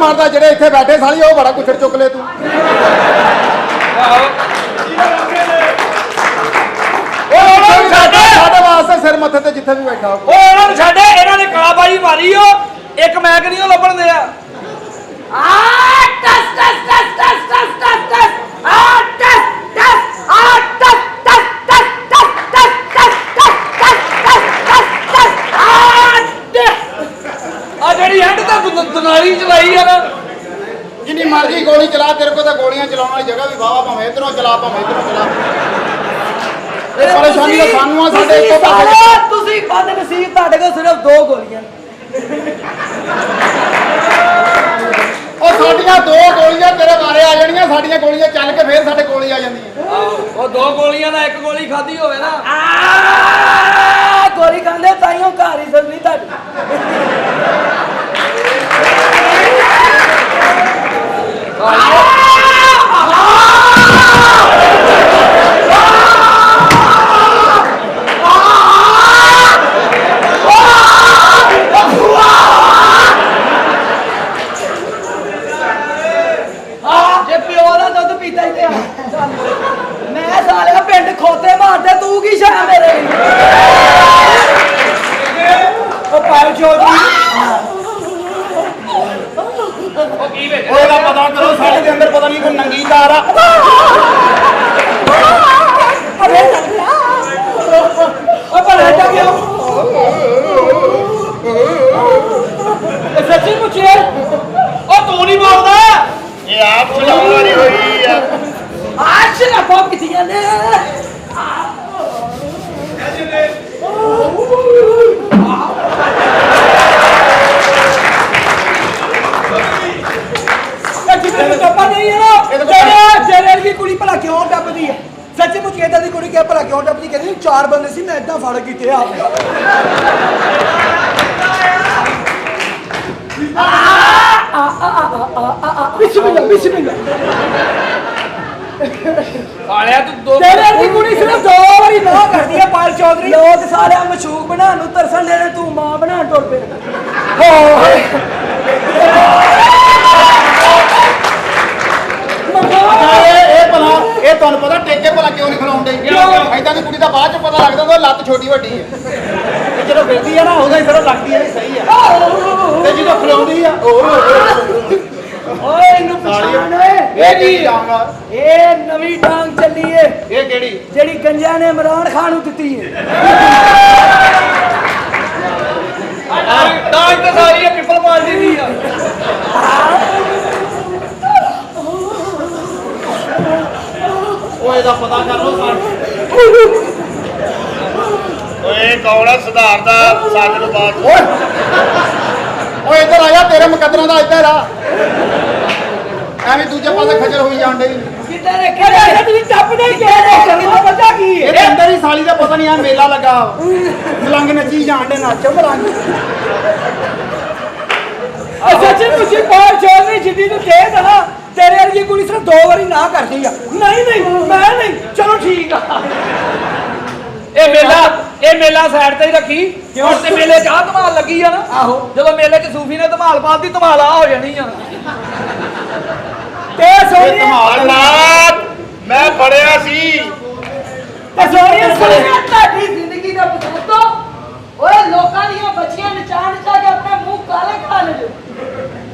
ਮਾਰਦਾ ਜਿਹੜੇ ਇੱਥੇ ਬੈਠੇ ਸਾਲੀ ਉਹ ਬੜਾ ਕੁਛੜ ਚੁੱਕ ਲੈ ਤੂੰ ਸਾਡੇ ਵਾਸਤੇ ਸਿਰ ਮੱਥੇ ਤੇ ਜਿੱਥੇ ਵੀ ਬੈਠਾ ਉਹ ਉਹਨਾਂ ਨੂੰ ਛੱਡੇ ਇਹਨਾਂ ਨੇ ਕਾਲਾਬਾਜੀ ਮਾਰੀ ਓ ਇੱਕ ਮੈਕ ਨਹੀਂ ਉਹ ਲੱਭਣ ਦੇ ਆ ਟਸ ਟਸ ਟਸ ਟਸ ਟਸ ਟਸ ਟਸ ਟਸ ਟਸ ਟਸ ਟਸ ਟਸ ਟਸ ਟਸ ਟਸ ਟਸ ਟਸ ਟਸ ਆ ਜਿਹੜੀ ਹੈਂਡ ਤਾਂ ਦੁਨਾਲੀ ਚਲਾਈ ਆ ਨਾ ਜਿੰਨੀ ਮਰਜ਼ੀ ਗੋਲੀ ਚਲਾ ਤੇਰੇ ਕੋਲ ਤਾਂ ਗੋਲੀਆਂ ਚਲਾਉਣ ਵਾਲੀ ਜਗ੍ਹਾ ਵੀ ਵਾਵਾ ਭਾਵੇਂ ਇਧਰੋਂ ਚਲਾ ਭਾਵੇਂ ਇਧਰੋਂ ਚਲਾ ਇਹ ਪਰੇਸ਼ਾਨੀ ਤਾਂ ਸਾਨੂੰ ਆ ਸਾਡੇ ਇੱਕੋ ਪਾਸੇ ਤੁਸੀਂ ਬਦ ਨਸੀਬ ਤੁਹਾਡੇ ਕੋਲ ਸਿਰਫ 2 ਗੋਲੀਆਂ ਉਹ ਸਾਡੀਆਂ 2 ਗੋਲੀਆਂ ਤੇਰੇ ਬਾਰੇ ਆ ਜਾਣੀਆਂ ਸਾਡੀਆਂ ਗੋਲੀਆਂ ਚੱਲ ਕੇ ਫੇਰ ਸਾਡੇ ਕੋਲ ਆ ਜਾਂਦੀਆਂ ਉਹ 2 ਗੋਲੀਆਂ ਦਾ 1 ਗੋਲੀ ਖਾਧੀ ਹੋਵੇ ਨਾ ਗੋਲੀ ਖਾਂਦੇ ਤਾਈਓ ਘਰ ਹੀ ਸੱਜਣੀ ਤੁਹਾਡੀ ਜੇ ਪਿਓ ਦਾ ਦੁੱਧ ਪੀਤਾ ਹੀ ਤੇ ਆ ਮੈਂ ਸਾਲਿਆ ਪਿੰਡ ਖੋਤੇ ਮਾਰਦੇ ਤੂੰ ਕੀ ਸ਼ਾ ਮੇਰੇ ਉਹ ਪਾਇਓ ਚੋਦੀ ਉਹ ਕੀ ਵੇਚ ਉਹਦਾ ਪਤਾ ਕਰੋ ਸਾਡੇ ਦੇ ਅੰਦਰ ਪਤਾ ਨਹੀਂ ਕੋਈ ਨੰਗੀ ਤਾਰ ਆ ਅਰੇ ਲੱਗਿਆ ਉਹ ਬੜਾ ਜਾ ਗਿਆ ਸੱਚੀ ਪੁੱਛੇ ਉਹ ਤੂੰ ਨਹੀਂ ਬੋਲਦਾ ਇਹ ਆਪ ਚਲਾਉਣ ਵਾਲੀ ਹੋਈ ਆ ਆਛ ਨਾ ਪੋਪ ਕਿਤੀਆਂ ਨੇ ਤੈਨੂੰ ਟੱਪਾ ਨਹੀਂ ਹੈ ਨਾ ਜੇਰੇ ਦੀ ਕੁੜੀ ਭਲਾ ਕਿਉਂ ਟੱਪਦੀ ਹੈ ਸੱਚੀ ਮੁੱਚ ਇਹਦਾ ਦੀ ਕੁੜੀ ਕਿਹ ਭਲਾ ਕਿਉਂ ਟੱਪਦੀ ਕਹਿੰਦੀ 4 ਬੰਦੇ ਸੀ ਮੈਂ ਇਦਾਂ ਫੜ ਕੀਤੇ ਆ ਬਿਸਮਿਲ੍ਲਾ ਬਿਸਮਿਲ੍ਲਾ ਸਾਲਿਆ ਤੂੰ 2 ਤੇਰੇ ਦੀ ਕੁੜੀ ਸਿਰਫ 2 ਵਾਰੀ ਨਾ ਕਰਦੀ ਹੈ ਪਾਲ ਚੌਧਰੀ ਲੋਕ ਸਾਰੇ ਮਸ਼ੂਕ ਬਣਾਉਣ ਨੂੰ ਤਰਸਣ ਦੇ ਨੇ ਤੂੰ ਮਾਂ ਬਣਾਉਣ ਟੁਰ ਪਏ ਇਹ ਭਲਾ ਇਹ ਤੁਹਾਨੂੰ ਪਤਾ ਟੇਕੇ ਭਲਾ ਕਿਉਂ ਨਹੀਂ ਖਲਾਉਂਦੇ ਐਦਾਂ ਦੀ ਕੁੜੀ ਦਾ ਬਾਅਦ ਚ ਪਤਾ ਲੱਗਦਾ ਉਹ ਲੱਤ ਛੋਟੀ ਵੱਡੀ ਹੈ ਤੇ ਜਦੋਂ ਫਿਰਦੀ ਆ ਨਾ ਉਹਦਾ ਹੀ ਸਿਰੋਂ ਲੱਗਦੀ ਹੈ ਸਹੀ ਆ ਤੇ ਜਦੋਂ ਖਲਾਉਂਦੀ ਆ ਓਏ ਇਹਨੂੰ ਪਛਾਣ ਓਏ ਇਹ ਕੀ ਡਾਂਗ ਆ ਇਹ ਨਵੀਂ ਡਾਂਗ ਚੱਲੀ ਏ ਇਹ ਕਿਹੜੀ ਜਿਹੜੀ ਗੰਜਿਆਂ ਨੇ ਇਮਰਾਨ ਖਾਨ ਨੂੰ ਦਿੱਤੀ ਏ ਡਾਂਗ ਤਾਂ ਸਾਰੀ ਪਿੱਪਲ ਮਾਰਦੀ ਦੀ ਆ ਉਹ ਇਹਦਾ ਪਤਾ ਕਰ ਲੋ ਓਏ ਕੌੜਾ ਸੁਧਾਰਦਾ ਸਾਡੇ ਨੂੰ ਬਾਤ ਓਏ ਇੱਧਰ ਆ ਜਾ ਤੇਰੇ ਮੁਕੱਦਰਾਂ ਦਾ ਇੱਧਰ ਆ ਐਵੇਂ ਦੂਜੇ ਪਾਸੇ ਖੱਜਲ ਹੋਈ ਜਾਂਦੇ ਕਿਤੇ ਰੱਖਿਆ ਜਾ ਤੁਸੀਂ ਟੱਪਦੇ ਕਿਹੜੇ ਕਿਹਨੂੰ ਪਤਾ ਕੀ ਏ ਇਹਦੇ ਅੰਦਰ ਹੀ ਸਾਲੀ ਦਾ ਪਤਾ ਨਹੀਂ ਆ ਮੇਲਾ ਲੱਗਾ ਮਲੰਗ ਨੱਚੀ ਜਾਂਦੇ ਨੱਚ ਮਲੰਗ ਸੱਚੀ ਮੁੱਚੀ ਪਾਲ ਚੌਧਰੀ ਜਿੱਦੀ ਨੂੰ ਦੇ ਦਲਾ ਤੇਰੇ ਵਰਗੀ ਕੁੜੀ ਸਿਰਫ 2 ਵਾਰੀ ਨਾ ਕਰਦੀ ਆ ਨਹੀਂ ਨਹੀਂ ਮੈਂ ਨਹੀਂ ਚਲੋ ਠੀਕ ਆ ਇਹ ਮੇਲਾ ਸਾਈਡ ਤੇ ਹੀ ਰੱਖੀ ਹੁਣ ਤੇ ਮੇਲੇ 'ਚ ਆਹ ਧਮਾਲ ਲੱਗੀ ਆ ਨਾ ਆਹੋ ਜਦੋਂ ਮੇਲੇ 'ਚ ਸੂਫੀ ਨੇ ਧਮਾਲ ਪਾਤੀ ਧਮਾਲ ਆ ਹੋ ਜਾਣੀ ਆ ਤੇ ਸੋਨੀਆ ਧਮਾਲ ਮੈਂ ਫੜਿਆ ਸੀ ਤੇ ਸੋਨੀਆ ਤੁਹਾਡੀ ਜ਼ਿੰਦਗੀ ਦਾ ਬਤੂਤੋ ਓਏ ਲੋਕਾਂ ਦੀਆਂ ਬੱਚੀਆਂ ਨਚਾ ਨਚਾ ਕੇ ਆਪਣੇ ਮੂੰਹ ਕਾਲੇ ਕਰਾ ਲੈ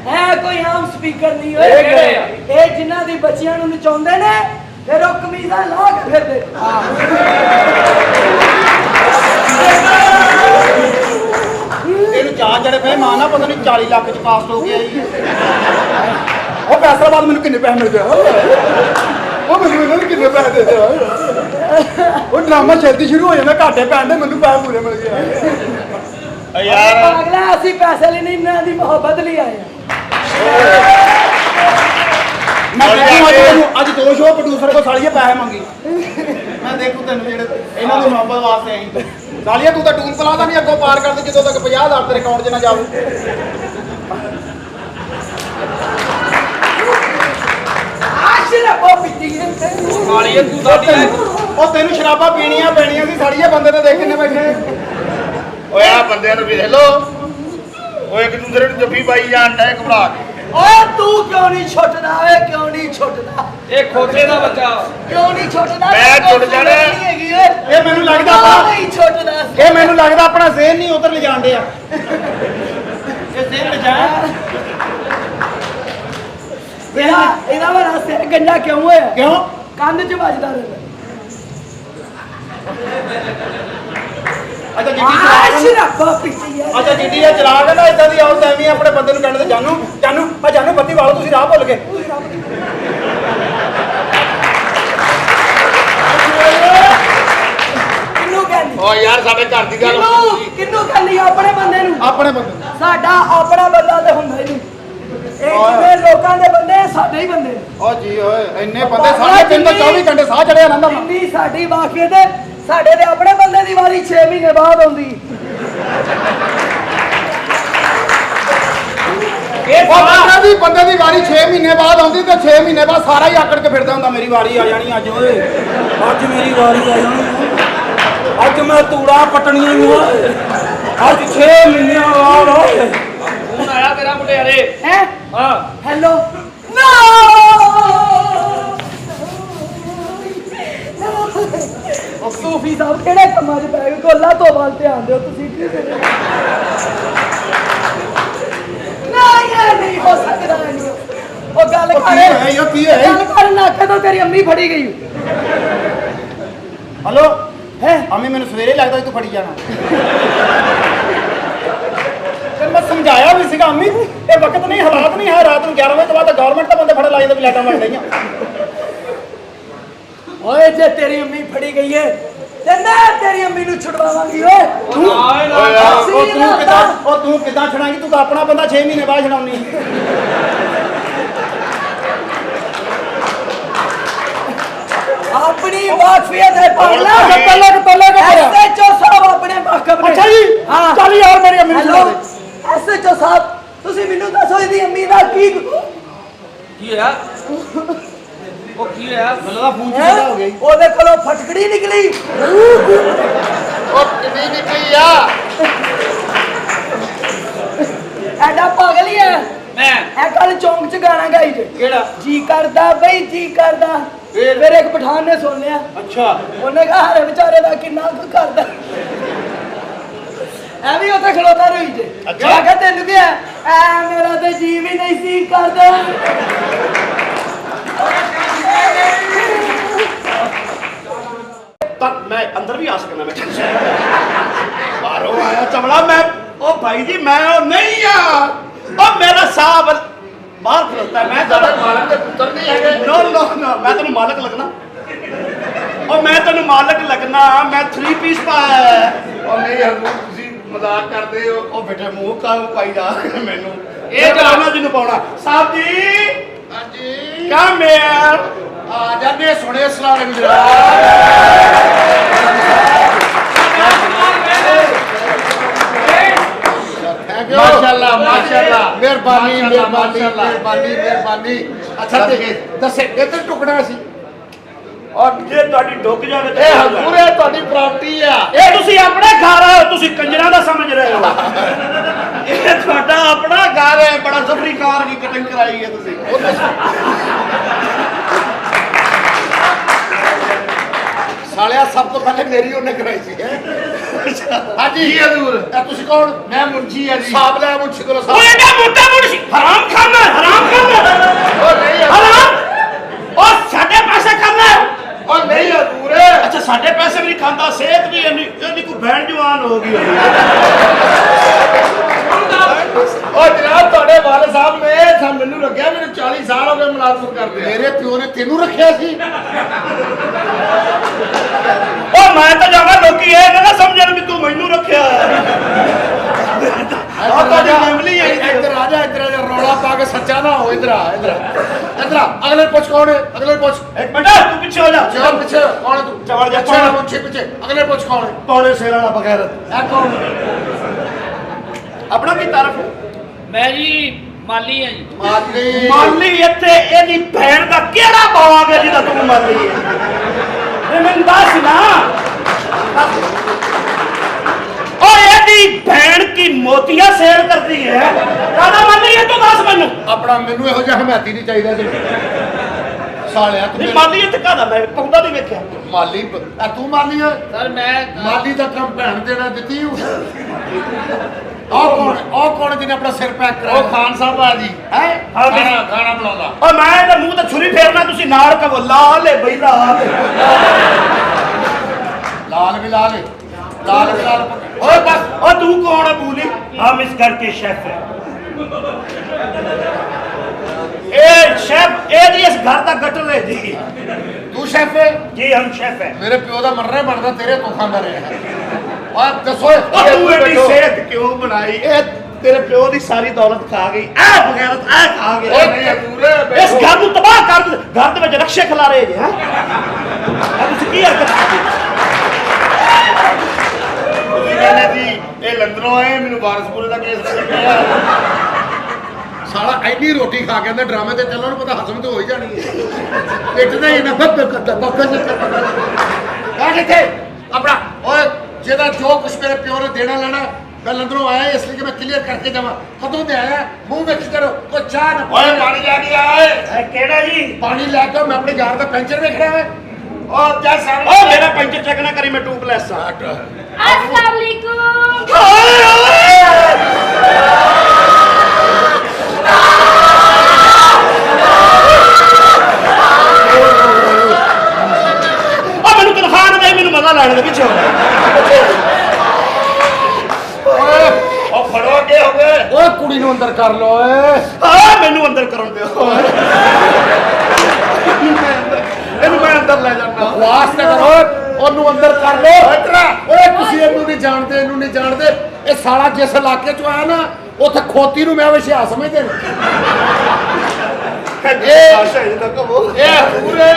ਐ ਕੋਈ ਆਮ ਸਪੀਕਰ ਨਹੀਂ ਓਏ ਇਹ ਕਿਹੜੇ ਆ? ਇਹ ਜਿਨ੍ਹਾਂ ਦੀ ਬੱਚੀਆਂ ਨੂੰ ਨਚਾਉਂਦੇ ਨੇ ਫਿਰ ਉਹ ਕਮੀਜ਼ਾਂ ਲਾ ਕੇ ਫਿਰਦੇ ਇਹਨੂੰ ਚਾਹ ਚੜੇ ਪਏ ਮਾਂ ਨਾ ਪਤਾ ਨਹੀਂ 40 ਲੱਖ ਚ ਕਾਸਟ ਹੋ ਗਿਆ ਜੀ ਉਹ ਫੈਸਲਾਬਾਦ ਮੈਨੂੰ ਕਿੰਨੇ ਪੈਸੇ ਮਿਲ ਗਏ ਉਹ ਮੈਨੂੰ ਕਿੰਨੇ ਪੈਸੇ ਦੇ ਦਿਆ ਉਹ ਡਰਾਮਾ ਛੇਤੀ ਸ਼ੁਰੂ ਹੋ ਜਾਂਦਾ ਘਾਟੇ ਪੈਣ ਦੇ ਮੈਨੂੰ ਪੈਸੇ ਪੂਰੇ ਮਿਲ ਗਏ ਯਾਰ ਅਗਲਾ ਅਸੀਂ ਪੈਸੇ ਲਈ ਨਹੀਂ ਇਹਨਾਂ ਦੀ ਮੁਹੱਬਤ ਲਈ ਆਏ ਆ ਮੈਂ ਦੇਖੂ ਅੱਜ 2 ਸ਼ੋਅ ਪ੍ਰੋਡਿਊਸਰ ਕੋ ਸਾਲੀਏ ਪੈਸੇ ਮੰਗੀ ਮੈਂ ਦੇਖੂ ਤੈਨੂੰ ਜਿਹੜੇ ਇਹਨਾਂ ਦੀ ਮੁਹੱਬਤ ਵਾਸਤੇ ਆਈ ਸਾਲੀਆ ਤੂੰ ਤਾਂ ਟੂਲ ਪਲਾਜ਼ਾ ਨਹੀਂ ਅੱਗੋਂ ਪਾਰ ਕਰਦੇ ਜਦੋਂ ਤੱਕ 50,000 ਤੇਰੇ ਅਕਾਊਂਟ 'ਚ ਨਾ ਜਾਵੇ ਸ਼ਰਾਬਾ ਪੀਤੀ ਹੈ ਸਾਲੀਏ ਤੂੰ ਸਾਡੀ ਉਹ ਤੈਨੂੰ ਸ਼ਰਾਬਾਂ ਪੀਣੀਆਂ ਪੈਣੀਆਂ ਸੀ ਸਾਲੀਏ ਬੰਦੇ ਤੇ ਦੇਖ ਕਿੰਨੇ ਬੈਠੇ ਓਏ ਆ ਬੰਦਿਆਂ ਨੂੰ ਵੇਖ ਲੋ ਓਏ ਇੱਕ ਦੂਸਰੇ ਨੂੰ ਜੱਫੀ ਪਾਈ ਜਾਣ ਡੈ ਘਬਰਾ ਕੇ ਓਏ ਤੂੰ ਕਿਉਂ ਨਹੀਂ ਛੁੱਟਦਾ ਓਏ ਕਿਉਂ ਨਹੀਂ ਛੁੱਟਦਾ ਇਹ ਖੋਤੇ ਦਾ ਬੱਚਾ ਕਿਉਂ ਨਹੀਂ ਛੁੱਟਦਾ ਮੈਂ ਛੁੱਟ ਜਾਣਾ। ਨਹੀਂ ਹੈਗੀ ਓਏ ਇਹ ਮੈਨੂੰ ਲੱਗਦਾ ਕਿਉਂ ਆਪਣਾ ਨਹੀਂ ਛੁੱਟਦਾ ਇਹ ਮੈਨੂੰ ਲੱਗਦਾ ਆਪਣਾ ਜ਼ੇਨ ਨਹੀਂ ਉਧਰ ਲਿਜਾਣ ਡਿਆ ਇਹ ਜ਼ੇਨ ਲਿਜਾਣ ਇਹਦਾ ਵਾਲਾ ਸਿਰ ਗੰਜਾ ਕਿਉਂ ਹੋਇਆ ਕਿਉਂ ਕੰਨ 'ਚ ਵੱਜਦਾ ਰਹਿੰਦਾ ਅੱਛਾ ਜਿੱਡੀ ਆਹ ਚਲਾ ਸ਼ਰਾਬਾ ਪੀਤੀ ਹੈ ਅੱਛਾ ਜਿੱਡੀ ਇਹ ਚਲਾ ਕੇ ਨਾ ਇਦਾਂ ਦੀ ਆਉਂ ਐਵੇਂ ਆਪਣੇ ਬੰਦੇ ਨੂੰ ਕਹਿੰਦੇ ਜਾਨੂ ਜਾਨੂ ਆ ਜਾਨੂ ਬੱਤੀ ਵਾਲੋ ਤੁਸੀਂ ਰਾਹ ਭੁੱਲ ਗਏ ਕਿੰਨੂੰ ਕਹਿੰਦੀ ਓ ਯਾਰ ਸਾਡੇ ਘਰ ਦੀ ਗੱਲ ਕਿੰਨੂੰ ਕਹਿੰਦੀ ਆਪਣੇ ਬੰਦੇ ਨੂੰ ਆਪਣੇ ਬੰਦੇ ਨੂੰ। ਸਾਡਾ ਆਪਣਾ ਬੰਦਾ ਤੇ ਹੁੰਦਾ ਹੀ ਨਹੀਂ ਇਹ ਜਿਵੇਂ ਲੋਕਾਂ ਦੇ ਬੰਦੇ ਸਾਡੇ ਹੀ ਬੰਦੇ ਨੇ ਓ ਜੀ ਓਏ ਇੰਨੇ ਬੰਦੇ ਸਾਰੇ ਦਿਨ ਤੋਂ 24 ਘੰਟੇ ਸਾਹ ਚੜਿਆ ਰਹਿੰਦਾ ਵਾ। ਇੰਨੀ ਸਾਡੀ ਵਾਕੀਅਤ ਹੈ ਸਾਡੇ ਦੇ ਆਪਣੇ ਬੰਦੇ ਦੀ ਵਾਰੀ 6 ਮਹੀਨੇ ਬਾਅਦ ਆਉਂਦੀ ਉਹ ਬੰਦੇ ਦੀ ਵਾਰੀ 6 ਮਹੀਨੇ ਬਾਅਦ ਆਉਂਦੀ ਤੇ 6 ਮਹੀਨੇ ਬਾਅਦ ਸਾਰਾ ਹੀ ਆਕੜ ਕੇ ਫਿਰਦਾ ਹੁੰਦਾ ਮੇਰੀ ਵਾਰੀ ਆ ਜਾਣੀ ਅੱਜ ਓਏ ਅੱਜ ਮੇਰੀ ਵਾਰੀ ਆ ਜਾਣੀ ਅੱਜ ਮੈਂ ਤੂੜਾ ਪਟਣੀਆਂ ਨੂੰ ਓਏ ਅੱਜ 6 ਮਹੀਨੇ ਬਾਅਦ ਓਏ ਫੋਨ ਆਇਆ ਤੇਰਾ ਮੁੰਡਿਆਰੇ ਹੈ ਹਾਂ ਹੈਲੋ ਨੋ ਉਹ ਸੂਫੀ ਸਾਹਿਬ ਕਿਹੜੇ ਕੰਮਾਂ 'ਚ ਪੈ ਗਏ ਗੋਲਾ ਤੋਂ ਵੱਲ ਧਿਆਨ ਦਿਓ ਤੁਸੀਂ ਕੀ ਕਰਦੇ ਇਹ ਨਹੀਂ ਹੋ ਸਕਦਾ ਨਹੀਂ ਉਹ ਗੱਲ ਉਹ ਕਰ ਕੀ ਹੋਇਆ ਯੋ, ਕੀ ਹੋਇਆ? ਗੱਲ ਕਰ ਨਾ ਕਦੋਂ ਤੇਰੀ ਅੰਮੀ ਫੜੀ ਗਈ ਹਲੋ ਹੈ ਆਮੀ ਮੈਨੂੰ ਸਵੇਰੇ ਲੱਗਦਾ ਸੀ ਤੂੰ ਫੜੀ ਜਾਣਾ ਤੇ ਮੈਂ ਸਮਝਾਇਆ ਵੀ ਸੀਗਾ ਅੰਮੀ ਇਹ ਵਕਤ ਨਹੀਂ ਹਾਲਾਤ ਨਹੀਂ ਹੈ ਰਾਤ ਨੂੰ 11 ਵਜੇ ਤੋਂ ਬਾਅਦ ਗਵਰਨਮੈਂਟ ਦਾ ਬੰਦੇ ਫੜ ਲਾਈ ਜਾਂਦੇ ਵੀ ਲਾਈਟਾਂ ਬਣ ਗਈਆਂ ਓਏ ਜੇ ਤੇਰੀ ਅੰਮੀ ਫੜੀ ਗਈ ਏ ਤੇ ਮੈਂ ਤੇਰੀ ਅੰਮੀ ਨੂੰ ਛੁਡਵਾਵਾਂਗੀ ਓਏ ਤੂੰ ਕਿੱਦਾਂ ਛੜਾਂਗੀ ਤੂੰ ਤਾਂ ਆਪਣਾ ਬੰਦਾ 6 ਮਹੀਨੇ ਬਾਅਦ ਛਡਾਉਣੀ ਆਪਣੀ ਵਾਕਫੀਅਤ ਹੈ ਪਾਗਲਾ ਤੱਲੇ ਐਸਐਚਓ ਸਾਹਿਬ ਆਪਣੇ ਵਾਕਫ ਨੇ ਅੱਛਾ ਜੀ ਹਾਂ ਚੱਲ ਯਾਰ ਮੇਰੀ ਅੰਮੀ ਨੂੰ ਹੈਲੋ ਛੁਡਾ ਐਸਐਚਓ ਸਾਹਿਬ ਤੁਸੀਂ ਮੈਨੂੰ ਦੱਸੋ ਇਹਦੀ ਅੰਮੀ ਦਾ ਕੀ ਕੀ ਹੋਇਆ ਉਹ ਕੀ ਹੋਇਆ ਮੈਨੂੰ ਦਾ ਫੋਨ ਕਿਹਦਾ ਹੋ ਗਿਆ ਜੀ ਉਹਦੇ ਕੋਲੋਂ ਫਟਕੜੀ ਨਿਕਲੀ ਓ ਕਿੰਨੀ ਨਿਕਲੀ ਆ ਐਡਾ ਪਾਗਲ ਹੀ ਹੈ ਮੈਂ ਇਹ ਕੱਲ ਚੌਂਕ 'ਚ ਗਾਣਾ ਗਾਈ ਜੇ ਕਿਹੜਾ ਜੀ ਕਰਦਾ ਬਈ ਜੀ ਕਰਦਾ ਫਿਰ ਇੱਕ ਪਠਾਨ ਨੇ ਸੁਣ ਲਿਆ ਅੱਛਾ ਉਹਨੇ ਕਿਹਾ ਹਰੇ ਵਿਚਾਰੇ ਦਾ ਕਿੰਨਾ ਕੁ ਕਰਦਾ ਐ ਵੀ ਉੱਥੇ ਖਲੋਤਾ ਰਹੀ ਜੇ ਅੱਛਾ। ਮੈਂ ਕਿਹਾ ਤੈਨੂੰ ਕੀ ਹੈ ਐ ਮੇਰਾ ਤੇ ਜੀ ਵੀ ਨਹੀਂ ਸੀ ਕਰਦਾ ਤਾਂ ਮੈਂ ਅੰਦਰ ਵੀ ਆ ਸਕਦਾ ਮੈਂ ਬਾਹਰੋਂ ਆਇਆ ਚਮੜਾ ਮੈਂ ਉਹ ਭਾਈ ਜੀ ਮੈਂ ਉਹ ਨਹੀਂ ਆ ਉਹ ਮੇਰਾ ਸਾਹਿਬ ਬਾਹਰ ਖਲੋਤਾ ਮੈਂ ਤੁਹਾਡਾ ਮਾਲਕ ਦੇ ਪੁੱਤਰ ਨਹੀਂ ਹੈਗੇ ਨੋ ਨੋ ਨੋ ਮੈਂ ਤੈਨੂੰ ਮਾਲਕ ਲੱਗਣਾ ਉਹ ਮੈਂ ਤੈਨੂੰ ਮਾਲਕ ਲੱਗਣਾ ਮੈਂ 3 ਪੀਸ ਪਾਇਆ ਉਹ ਨਹੀਂ ਹਰਮੂ ਤੁਸੀਂ ਮਜ਼ਾਕ ਕਰਦੇ ਹੋ ਉਹ ਬੇਟੇ ਮੂੰਹ ਕਾ ਪਾਈ ਜਾ ਮੈਨੂੰ ਇਹ ਚਲਾਉਣਾ ਜਿਹਨੂੰ ਪਾਉਣਾ ਸਾਹਿਬ ਜੀ ਹਾਂਜੀ ਕਮ ਯਾਰ ਆ ਜਾਂਦੇ ਸੋਹਣੇ ਸਲਾਮ ਮਾਸ਼ਾਅੱਲਾ ਮਾਸ਼ਾਅੱਲਾ ਮਿਹਰਬਾਨੀ ਮਿਹਰਬਾਨੀ ਮਿਹਰਬਾਨੀ ਮਿਹਰਬਾਨੀ ਅੱਛਾ ਤੇ ਦੱਸੇ ਇਹ ਤੇ ਟੁਕੜਾ ਸੀ ਔਰ ਜੇ ਤੁਹਾਡੀ ਡੁੱਕ ਜਾਵੇ ਤੇ ਇਹ ਹਜ਼ੂਰ ਹੈ ਤੁਹਾਡੀ ਪ੍ਰਾਪਰਟੀ ਆ ਇਹ ਤੁਸੀਂ ਆਪਣੇ ਘਰ ਆਏ ਤੁਸੀਂ ਕੰਜਰਾਂ ਦਾ ਸਮਝ ਰਹੇ ਹੋ ਇਹ ਤੁਹਾਡਾ ਆਪਣਾ ਘਰ ਹੈ ਬੜਾ ਜ਼ਬਰੀ ਕਾਰ ਦੀ ਕਟਿੰਗ ਕਰਾਈ ਹੈ ਤੁਸੀਂ ਸਾਲਿਆ ਸਭ ਤੋਂ ਪਹਿਲੇ ਮੇਰੀ ਉਹਨੇ ਕਰਾਈ ਸੀ ਹਾਂਜੀ ਜੀ ਹਜ਼ੂਰ ਇਹ ਤੁਸੀਂ ਕੌਣ ਮੈਂ ਮੁੰਸ਼ੀ ਆ ਜੀ ਸਾਹਬ ਲੈ ਮੁੰਸ਼ੀ ਕੋਲ ਸਾਹਬ ਓਏ ਨਾ ਮੋਟਾ ਮੁੰਸ਼ੀ ਹਰਾਮ ਖਾਨਾ ਉਹ ਨਹੀਂ ਹਰਾਮ ਉਹ ਸਾਡੇ ਪੈਸੇ ਖਾਨਾ ਉਹ ਨਹੀਂ ਹਜ਼ੂਰ ਅੱਛਾ ਸਾਡੇ ਪੈਸੇ ਵੀ ਨਹੀਂ ਖਾਂਦਾ ਸਿਹਤ ਵੀ ਇਹਦੀ ਕੋਈ ਭੈਣ ਜਵਾਨ ਹੋ ਗਈ ਉਹ ਜਨਾਬ ਤੁਹਾਡੇ ਵਾਲੇ ਸਾਹਿਬ ਨੇ ਤਾਂ ਮੈਨੂੰ ਲੱਗਿਆ ਮੈਨੂੰ 40 ਸਾਲ ਹੋ ਗਏ ਮੁਲਾਜ਼ਮਤ ਕਰਦੇ ਮੇਰੇ ਪਿਓ ਨੇ ਤੈਨੂੰ ਰੱਖਿਆ ਸੀ ਉਹ ਮੈਂ ਤਾਂ ਜਾਵਾਂ ਲੋਕੀ ਇਹ ਨਾ ਸਮਝਣ ਵੀ ਤੂੰ ਮੈਨੂੰ ਰੱਖਿਆ ਆ ਤੁਹਾਡੀ ਫੈਮਿਲੀ ਹੈ ਇੱਧਰ ਆ ਜਾ ਰੌਲਾ ਪਾ ਕੇ ਸੱਚਾ ਨਾ ਹੋ ਇੱਧਰ ਆ ਅਗਲੇ ਪੁੱਛ ਕੌਣ ਹੈ ਅਗਲੇ ਪੁੱਛ ਇੱਕ ਮਿੰਟ ਤੂੰ ਪਿੱਛੇ ਹੋ ਜਾ ਚਲ ਪਿੱਛੇ ਕੌਣ ਹੈ ਤੂੰ ਚਵਲ ਜਾ ਪਿੱਛੇ ਅਗਲੇ ਪੁੱਛ ਕੌਣ ਹੈ ਪੌਣੇ ਸ਼ੇਰ ਵਾਲਾ ਬਗੈਰਤ ਇਹ ਕੌਣ ਆਪਣਾ ਕੀ ਤਾਰਫ ਮੈਂ ਜੀ ਮਾਲੀ ਹਾਂ ਜੀ ਮਾਲੀ ਇੱਥੇ ਇਹਦੀ ਭੈਣ ਦਾ ਕਿਹੜਾ ਬਾਗ ਹੈ ਜਿਹਦਾ ਤੂੰ ਮਾਲੀ ਹੈ ਇਹ ਮੈਨੂੰ ਦੱਸ ਨਾ ਓਏ ਇਹਦੀ ਭੈਣ बहन की मोतियां सेल करती है दादा माली है तो दस मैनू ਆਪਣਾ ਮੈਨੂੰ ਇਹੋ ਜਿਹਾ ਹਮਾਇਤੀ ਨਹੀਂ ਚਾਹੀਦਾ ਜੀ ਸਾਲਿਆ ਤੂੰ नहीं ਮੇਰੇ- माली है तो कहदा मैं पौधा नहीं वेख्या ਮਾਲੀ ਤੂੰ ਮਾਲੀ ਹੈ ਸਰ ਮੈਂ ਮਾਲੀ ਦਾ ਕੰਮ ਭੈਣ ਦੇਣਾ ਦਿੱਤੀ ਉਹ ਕੌਣ ਜਿਹਨੇ ਆਪਣਾ ਸਿਰ ਪੈਕ ਕਰਾਇਆ ਉਹ ਖਾਨ ਸਾਹਿਬ ਆ ਜੀ ਹੈ ਹਾਂ ਜੀ। ਖਾਣਾ ਬਣਾਉਂਦਾ और मैं ਇਹਦੇ ਮੂੰਹ ਤੇ ਛੁਰੀ ਫੇਰਨਾ ਤੁਸੀਂ ਨਾਲ ਕਹੋ ਲਾਲ ਹੈ ਬਈ ਲਾਲ ਲਾਲ ਵੀ ਲਾਲ ਹੈ ਲਾਲ ਵੀ ਲਾਲ ਓਏ ਬਸ और तू कौन है बूली हम इस घर के शेफ हैं ए शेफ ए जी इस घर का गटर है जी ਤੂੰ ਸ਼ੈਫ ਹੈ जी हम शेफ हैं ਮੇਰੇ ਪਿਓ ਦਾ ਮਰਨਾ ਬਣਦਾ ਤੇਰੇ ਤੋਂ ਖਾਂਦਾ ਰਿਹਾ ਓਏ ਦੱਸੋ और तू एडी सेहत क्यों बनाई ए तेरे प्यो दी सारी दौलत खा गई ए बगैरत ए खा ਓਏ गया ਪੂਰੇ इस घर ਨੂੰ ਤਬਾਹ ਕਰ ਘਰ ਦੇ ਵਿੱਚ ਰਕਸ਼ੇ ਖਿਲਾ ਰਹੇ ਜੀ ਹੈ ਤੁਸੀਂ ਕੀ ਹਰਕਤ ਕੀਤੀ ਤੁਸੀਂ ਕਹਿੰਦੇ ਜੀ ਇਹ ਲੰਡਨੋਂ ਆਏ ਮੈਨੂੰ ਵਾਰਸਪੁਰੇ ਦਾ ਕੇਸ ਲੱਗਿਆ ਸਾਲਾ ਐਨੀ ਰੋਟੀ ਖਾ ਕੇ ਆਂਦਾ ਡਰਾਮੇ ਤੇ ਚੱਲਣ ਨੂੰ ਪਤਾ ਹਜ਼ਮ ਤੇ ਹੋ ਹੀ ਜਾਣੀ ਹੈ ਪਿੱਟ ਦੇ ਇਹਨਾਂ ਬੱਬ ਕਰਦਾ ਬੱਬ ਕਾ ਕਿੱਥੇ ਆਪਣਾ ਓਏ ਜਿਹਦਾ ਜੋ ਕੁਛ ਮੇਰੇ ਪਿਓ ਨੇ ਦੇਣਾ ਲੈਣਾ ਮੈਂ ਲੰਡਨੋਂ ਆਇਆ ਇਸ ਲਈ ਕਿ ਮੈਂ ਕਲੀਅਰ ਕਰਕੇ ਜਾਵਾਂ ਕਦੋਂ ਦੇ ਆਇਆ ਮੂੰਹ ਵਿੱਚ ਕਰੋ ਕੋਈ ਚਾਹ ਨਾ ਓਏ ਪਾਣੀ ਲੈ ਕੇ ਆਏ ਇਹ ਕਿਹੜਾ ਜੀ ਪਾਣੀ ਲੈ ਕੇ ਮੈਂ ਆਪਣੇ ਯਾਰ ਦਾ ਪੈਂਚਰ ਵੇਖ ਰਿਹਾ ਹੈ ਉਹ ਜਾ ਸਾਰਾ ਓ ਮੇਰਾ ਪੈਂਚਰ ਚੈੱਕ ਨਾ ਕਰੀ ਮੈਂ ਟੂਬਲੈਸ ਆ अस्सलाम वालेकुम। ਓ ਮੈਨੂੰ ਤਨਖਾਹ ਨਹੀਂ ਮੈਨੂੰ ਮਜ਼ਾ ਲੈਣ ਦੇ ਪਿੱਛੇ ਓ ਫੜੋ ਅੱਗੇ ਹੋ ਗਏ ਓਏ ਕੁੜੀ ਨੂੰ ਅੰਦਰ ਕਰ ਲੋ ਓਏ ਆ ਮੈਨੂੰ ਅੰਦਰ ਕਰਨ ਦਿਓ ਇਹਨੂੰ ਮੈਂ ਅੰਦਰ ਲੈ ਜਾਣਾ ਵਾਸ ਨਾ ਕਰੋ ਉਹਨੂੰ ਅੰਦਰ ਕਰ ਲੋ ਓਏ ਤੁਸੀਂ ਇਹਨੂੰ ਨਹੀਂ ਜਾਣਦੇ ਇਹਨੂੰ ਨਹੀਂ ਜਾਣਦੇ ਇਹ ਸਾਲਾ ਜਿਸ ਇਲਾਕੇ ਚ ਆਇਆ ਨਾ ਉੱਥੇ ਖੋਤੀ ਨੂੰ ਮੈਂ ਵਿਸ਼ਾ ਸਮਝਦੇ ਨੇ ਇਹ ਪੂਰੇ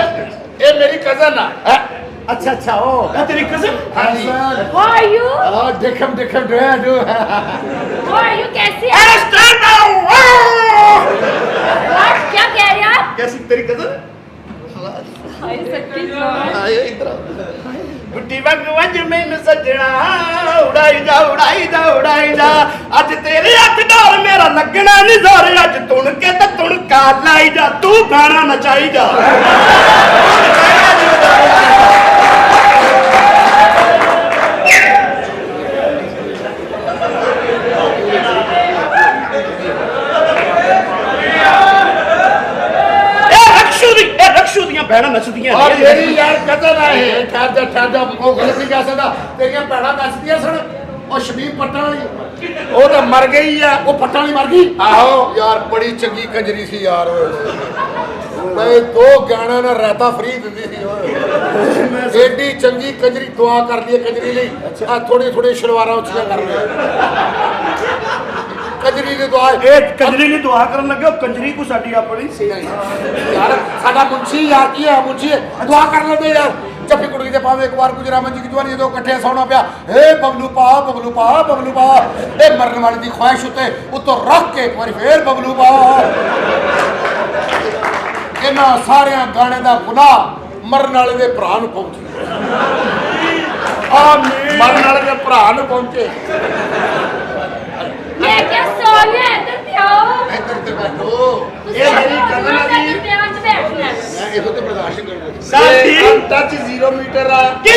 ਇਹ ਮੇਰੀ ਕਜ਼ਨ ਆ ਅੱਛਾ ਅੱਛਾ ਉਹ ਇਹ ਤੇਰੀ ਕਜ਼ਨ ਹਾਂਜੀ How are you? ਆ ਦੇਖਮ ਡੂ How are you? कैसे हैं? Stand down What? क्या कह रहे हैं आप? कैसी तेरी कजन हाय सच्ची ਆਏ ਇਧਰ ਗੁੱਡੀ ਵਾਂਗ ਵੰਜ ਮੈਨੂੰ ਸੱਜਣਾ ਉਡਾਈ ਜਾ ਉਡਾਈ ਜਾ ਅੱਜ ਤੇਰੇ ਹੱਥ ਡੋਰ ਮੇਰਾ ਲੱਗਣਾ ਨਹੀਂ ਜ਼ੋਰ ਅੱਜ ਤੁਣ ਕੇ ਤੇ ਤੁਣਕਾ ਲਾਈ ਜਾ ਤੂੰ ਗਾਣਾ ਨਚਾਈ ਜਾ ਇਹ ਰਕਸ਼ੂ ਦੀਆਂ ਭੈਣਾਂ ਨੱਚਦੀਆਂ ਔਰ ਮੇਰੀ ਯਾਰ ਕਜ਼ਨ ਆ ਇਹ ਠਹਿਰ ਜਾ ਉਹ ਗਲਤ ਨਹੀਂ ਕਹਿ ਸਕਦਾ ਤੇਰੀਆਂ ਭੈਣਾਂ ਦੱਸਦੀਆਂ ਸਨ ਉਹ ਸ਼ਮੀਮ ਪੱਟਾਂ ਵਾਲੀ ਉਹ ਤਾਂ ਮਰ ਗਈ ਆ ਉਹ ਪੱਟਾਂ ਵਾਲੀ ਮਰ ਗਈ ਆਹੋ ਯਾਰ ਬੜੀ ਚੰਗੀ ਕੰਜਰੀ ਸੀ ਯਾਰ ਓਏ ਦੋ ਗਾਣਾ ਨਾਲ ਰਾਤਾ ਫਰੀ ਦਿੰਦੀ ਸੀ ਓਏ ਏਡੀ ਚੰਗੀ ਕੰਜਰੀ ਦੁਆ ਕਰਦੀ ਹੈ ਕੰਜਰੀ ਲਈ ਆ ਥੋੜੀ ਸ਼ਲਵਾਰਾਂ ਉੱਚੀਆਂ ਕਰ ਲੈ ਕੰਜਰੀ ਦੀ ਦੁਆ ਇਹ ਕੰਜਰੀ ਲਈ ਦੁਆ ਕਰਨ ਲੱਗੇ ਉਹ ਕੰਜਰੀ ਕੋ ਸਾਡੀ ਆਪਣੀ ਸੀ ਯਾਰ ਸਾਡਾ ਮੁੰਸ਼ੀ ਯਾਰ ਕੀ ਹੈ ਮੁੰਸ਼ੀ ਦੁਆ ਕਰ ਲੈਂਦੇ ਯਾਰ ਚੱਪੀ ਕੁੜੀ ਦੇ ਪਾਵੇ ਇੱਕ ਵਾਰ ਗੁਜਰਾਮਨ ਜੀ ਦੀ ਦੁਆਰੀ ਜਦੋਂ ਇਕੱਠੇ ਸੌਣਾ ਪਿਆ ਏ ਬਬਲੂ ਪਾ ਬਬਲੂ ਪਾ ਬਬਲੂ ਪਾ ਇਹ ਮਰਨ ਵਾਲੀ ਦੀ ਖੁਆਇਸ਼ ਉੱਤੇ ਉੱਤੋਂ ਰੱਖ ਕੇ ਇੱਕ ਵਾਰੀ ਫੇਰ ਬਬਲੂ ਪਾ ਇਹਨਾਂ ਸਾਰਿਆਂ ਗਾਣੇ ਦਾ ਗੁਨਾਹ ਮਰਨ ਵਾਲੇ ਦੇ ਭਰਾ ਨੂੰ ਪਹੁੰਚੇ ਆਮੀਨ ਮਰਨ ਵਾਲੇ ਦੇ ਭਰਾ ਨੂੰ ਪਹੁੰਚੇ मैं क्या सो रही है इधर पे आओ ਇੱਧਰ ਤੇ ਬੈਠੋ ये मेरी cousin है जी। ध्यान से बैठना है ਮੈਂ ਇਹੋ ਤੇ ਬਰਦਾਸ਼ਤ ਕਰ ਸਾਡੀ ਟੱਚ 0 ਮੀਟਰ ਆ ਕੀ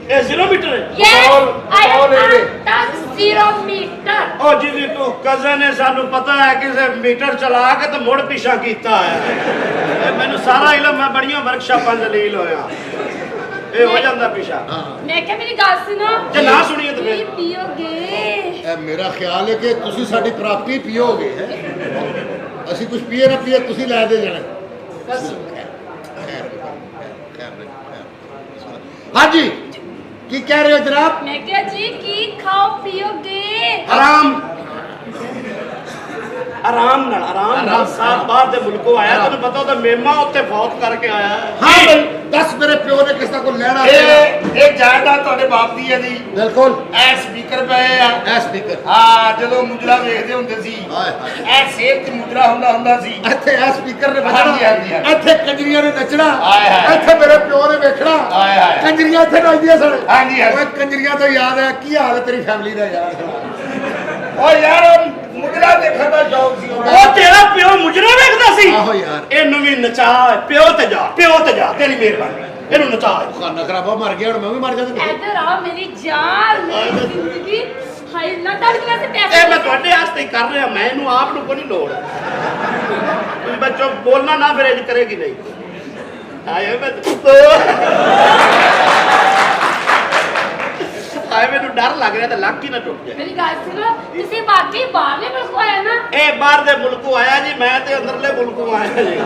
ਇਹ 0 ਮੀਟਰ ਹੈ Yes, I all am in touch 0 meter. ਉਹ ਜਿਹਦੀ ਤੂੰ ਕਜ਼ਨ ਹੈ ਸਾਨੂੰ ਪਤਾ ਹੈ ਕਿਸੇ ਮੀਟਰ ਚਲਾ ਕੇ ਤੇ ਮੁੜ ਪਿਛਾ ਕੀਤਾ ਹੈ ਇਹ ਮੈਨੂੰ ਸਾਰਾ ਇਲਮ ਮੈਂ ਬੜੀਆਂ ਵਰਕਸ਼ਾਪਾਂ ਦਲੀਲ ਹੋਇਆ ਇਹ ਹੋ ਜਾਂਦਾ ਪਿਛਾ मैं क्या मेरी गल सुनो ਜੇ ਨਾ ਸੁਣੀਏ ਤਾਂ ये ਫਿਰ पियोगे ਇਹ ਮੇਰਾ ਖਿਆਲ ਹੈ ਕਿ ਤੁਸੀਂ ਸਾਡੀ ਪ੍ਰਾਪਤੀ ਪੀਓਗੇ ਅਸੀਂ ਕੁਝ ਪੀਏ ਨਾ ਪੀਏ ਤੁਸੀਂ ਲੈ ਦੇ ਜਾਣਾ ਹਾਂਜੀ ਕੀ ਕਹਿ ਰਹੇ ਹੋ ਜਨਾਬ मैं क्या जी की खाओ पियोगे ਹਰਾਮ ਆਰਾਮ ਨਾਲ ਸਾਹਿਬ ਬਾਹਰ ਦੇ ਮੁਲਕੋਂ ਆਇਆ ਤੈਨੂੰ ਪਤਾ ਉਹਦਾ ਮੇਮਾ ਉੱਤੇ ਫੌਤ ਕਰਕੇ ਆਇਆ ਹਾਂ ਬਈ ਦੱਸ ਮੇਰੇ ਪਿਓ ਨੇ ਕਿਸ ਦਾ ਕੋਈ ਲੈਣਾ ਇਹ ਜਾਇਦਾਦ ਤੁਹਾਡੇ ਬਾਪ ਦੀ ਹੈ ਜੀ ਬਿਲਕੁਲ ਐ ਸਪੀਕਰ ਪਏ ਆ ਐ ਸਪੀਕਰ ਹਾਂ ਜਦੋਂ ਮੁਜਰਾ ਵੇਖਦੇ ਹੁੰਦੇ ਸੀ ਐ ਸੇਬ ਤੇ ਮੁਜਰਾ ਹੁੰਦਾ ਸੀ ਇੱਥੇ ਐ ਸਪੀਕਰ ਨੇ ਹਾਂਜੀ, ਹਾਂਜੀ, ਵੱਜਣਾ ਹਾਂਜੀ। ਇੱਥੇ ਕੰਜਰੀਆਂ ਨੇ ਨੱਚਣਾ ਹਾਏ, ਹਾਏ। ਇੱਥੇ ਮੇਰੇ ਪਿਓ ਨੇ ਵੇਖਣਾ ਹਾਏ, ਹਾਏ। ਕੰਜਰੀਆਂ ਇੱਥੇ ਨੱਚਦੀਆਂ ਸਨ ਹਾਂਜੀ, ਹਾਂਜੀ। ਓਏ ਕੰਜਰੀਆਂ ਤੋਂ ਯਾਦ ਹੈ ਕੀ ਹਾਲ ਹੈ ਤੇਰੀ ਫੈਮਿਲੀ ਦਾ ਯਾਰ ਓ ਯਾਰ ਮੁਜਰਾ ਦੇਖਣ ਦਾ ਸ਼ੌਕ ਸੀ ਉਹ ਤੇਰਾ ਪਿਓ ਮੁਜਰਾ ਵੇਖਦਾ ਸੀ ਆਹੋ ਯਾਰ ਇਹਨੂੰ ਵੀ ਨਚਾ ਪਿਓ ਤੇ ਜਾ ਤੇਰੀ ਮਿਹਰਬਾਨੀ ਇਹਨੂੰ ਨਚਾ ਖਾਨਾ ਖਰਾਬਾ ਮਰ ਗਿਆ ਹੁਣ ਮੈਂ ਵੀ ਮਰ ਜਾਂਦਾ ਇੱਧਰ ਆ ਮੇਰੀ ਜਾਨ ਮੇਰੀ ਜ਼ਿੰਦਗੀ ਹਾਏ ਨਾ ਤੁਹਾਡੇ ਕੋਲ ਐਸੇ ਪੈਸੇ ਇਹ ਮੈਂ ਤੁਹਾਡੇ ਵਾਸਤੇ ਹੀ ਕਰ ਰਿਹਾ ਮੈਂ ਇਹਨੂੰ ਆਪ ਨੂੰ ਕੋਈ ਨਹੀਂ ਲੋੜ ਤੁਸੀਂ ਬੱਚੋ ਬੋਲਣਾ ਨਾ ਫਿਰ ਇਹ ਕਰੇਗੀ ਨਹੀਂ ਆਏ ਮੈਨੂੰ ਡਰ ਲੱਗ ਰਿਹਾ ਤੇ ਲੱਕ ਹੀ ਨਾ ਟੁੱਟ ਜਾਏ ਮੇਰੀ ਗੱਲ ਸੁਣੋ ਤੁਸੀਂ ਬਾਕੀ ਬਾਹਰਲੇ ਮੁਲਕ ਆਇਆ ਨਾ ਇਹ ਬਾਹਰ ਦੇ ਮੁਲਕੋਂ ਆਇਆ ਜੀ ਮੈਂ ਤੇ ਅੰਦਰਲੇ ਮੁਲਕੋਂ ਆਇਆ ਜੀ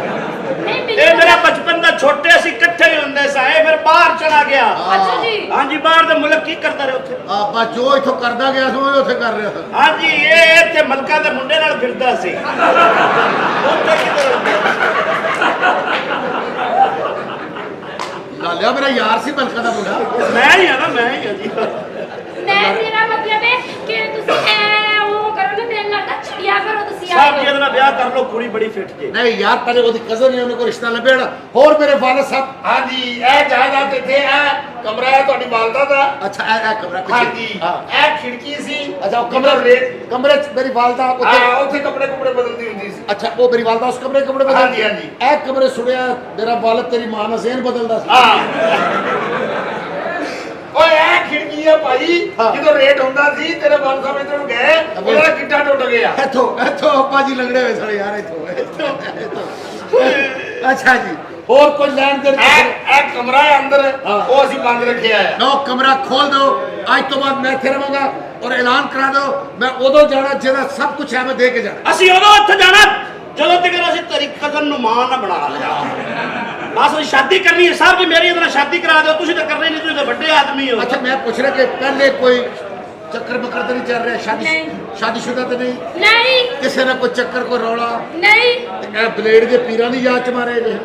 ਨਹੀਂ ਇਹ ਮੇਰਾ ਬਚਪਨ ਦਾ ਛੋਟੇ ਅਸੀਂ ਇਕੱਠੇ ਹੀ ਹੁੰਦੇ ਸਾਂ ਇਹ ਫਿਰ ਬਾਹਰ ਚਲਾ ਗਿਆ ਅੱਛਾ ਜੀ ਹਾਂਜੀ ਬਾਹਰ ਦੇ ਮੁਲਕ ਕੀ ਕਰਦਾ ਰਿਹਾ ਉੱਥੇ ਆਪਾ ਜੋ ਇਥੋਂ ਕਰਦਾ ਗਿਆ ਸੀ ਉਹ ਉੱਥੇ ਕਰ ਰਿਹਾ ਸੀ ਹਾਂਜੀ ਇਹ ਇੱਥੇ ਮਲਕਾਂ ਦੇ ਮੁੰਡੇ ਨਾਲ ਫਿਰਦਾ ਸੀ ਉੱਥੇ ਕਿੱਧਰ ਲਾਲਿਆ ਮੇਰਾ ਯਾਰ ਸੀ ਬਲਕਾ ਦਾ ਮੁੰਡਾ ਮੈਂ ਹੀ ਆ ਜੀ ਮੈਂ ਮੇਰਾ ਮਤਲਬ ਹੈ ਕਿ ਤੁਸੀਂ ਐ ਉਹ ਕਰੋ ਨਾ ਦਿਲ ਲੱਗਦਾ ਛੜਿਆ ਕਰੋ ਤੁਸੀਂ ਸਾਹਿਬ ਜੀ ਇਹਦੇ ਨਾਲ ਵਿਆਹ ਕਰ ਲਓ ਕੁੜੀ ਬੜੀ ਫਿੱਟ ਜੇ ਨਹੀਂ ਯਾਰ ਪਹਿਲੇ ਉਹਦੀ ਕਜ਼ਨ ਨੇ ਉਹਨੇ ਕੋਈ ਰਿਸ਼ਤਾ ਲੱਭਿਆ ਹੋਰ ਮੇਰੇ ਫਾਦਰ ਸਾਹਿਬ ਹਾਂਜੀ ਇਹ ਜਾਇਦਾਦ ਇੱਥੇ ਹੈ ਕਮਰਾ ਹੈ ਤੁਹਾਡੀ ਵਾਲਦਾ ਦਾ ਅੱਛਾ ਇਹ ਕਮਰਾ ਹਾਂਜੀ ਹਾਂ ਇਹ ਖਿੜਕੀ ਸੀ ਅੱਛਾ ਉਹ ਕਮਰੇ ਚ ਮੇਰੀ ਵਾਲਦਾ ਉੱਥੇ ਕੱਪੜੇ ਬਦਲਦੀ ਹੁੰਦੀ ਸੀ ਅੱਛਾ ਉਹ ਮੇਰੀ ਵਾਲਦਾ ਉਸ ਕਮਰੇ ਕੱਪੜੇ ਬਦਲਦੀ ਹਾਂਜੀ, ਹਾਂਜੀ। ਇਹ ਕਮਰੇ ਸੁਣਿਆ ਮੇਰਾ ਵਾਲਦ ਤੇਰੀ ਮਾਂ ਨਾਲ ਜ਼ੇਨ ਬਦਲਦਾ ਸੀ ਹਾਂ ਓਏ ਇਹ ਖਿੜਕੀ ਆ ਭਾਈ ਹਾਂ। ਜਦੋਂ ਰੇਟ ਹੁੰਦਾ ਸੀ ਤੇਰੇ ਵਾਲ ਸਾਹਿਬ ਇੱਧਰ ਨੂੰ ਗਏ ਉਹਦਾ ਕਿੱਟਾ ਟੁੱਟ ਗਿਆ ਇੱਥੋਂ ਅੱਪਾ ਜੀ ਲੰਗੜੇ ਹੋਏ ਸੜੇ ਯਾਰ ਇੱਥੋਂ ਅੱਛਾ ਜੀ ਹੋਰ ਕੋਈ ਲੈਣ ਦੇਣ ਇਹ ਕਮਰਾ ਹੈ ਅੰਦਰ ਹਾਂ। ਉਹ ਅਸੀਂ ਬੰਦ ਰੱਖਿਆ ਹੈ ਨੋ ਕਮਰਾ ਖੋਲ ਦੋ ਅੱਜ ਤੋਂ ਬਾਅਦ ਮੈਂ ਇੱਥੇ ਰਵਾਂਗਾ ਔਰ ਐਲਾਨ ਕਰਾ ਦੋ ਮੈਂ ਉਦੋਂ ਜਾਣਾ ਜਿਹੜਾ ਸਭ ਕੁਝ ਹੈ ਮੈਂ ਦੇ ਕੇ ਜਾਣਾ ਅਸੀਂ ਉਦੋਂ ਉੱਥੇ ਜਾਣਾ ਜਦੋਂ ਤੱਕ ਅਸੀਂ ਤੇਰੀ ਕਜ਼ਨ ਨੂੰ ਮਾਂ ਨਾ ਬਣਾ ਲਿਆ ਬਸ ਅਸੀਂ ਸ਼ਾਦੀ ਕਰਨੀ ਹੈ ਸਾਹਿਬ ਜੀ ਮੇਰੀ ਇਹਦੇ ਨਾਲ ਸ਼ਾਦੀ ਕਰਾ ਦਿਓ ਤੁਸੀਂ ਤਾਂ ਕਰਨੀ ਨਹੀਂ ਤੁਸੀਂ ਤਾਂ ਵੱਡੇ ਆਦਮੀ ਹੋ ਅੱਛਾ ਮੈਂ ਪੁੱਛ ਰਿਹਾ ਕਿ ਪਹਿਲੇ ਕੋਈ ਚੱਕਰ ਬੱਕਰ ਤਾਂ ਨਹੀਂ ਚੱਲ ਰਿਹਾ ਨਹੀਂ। ਸ਼ਾਦੀशुदा ਤਾਂ ਨਹੀਂ ਨਹੀਂ ਕਿਸੇ ਨਾਲ ਕੋਈ ਚੱਕਰ ਕੋਈ ਰੌਲਾ ਨਹੀਂ ਤੇ ਇਹ ਬਲੇਡ ਦੇ ਪੀਰਾਂ ਦੀ ਯਾਦ ਚ ਮਾਰੇ ਜੇ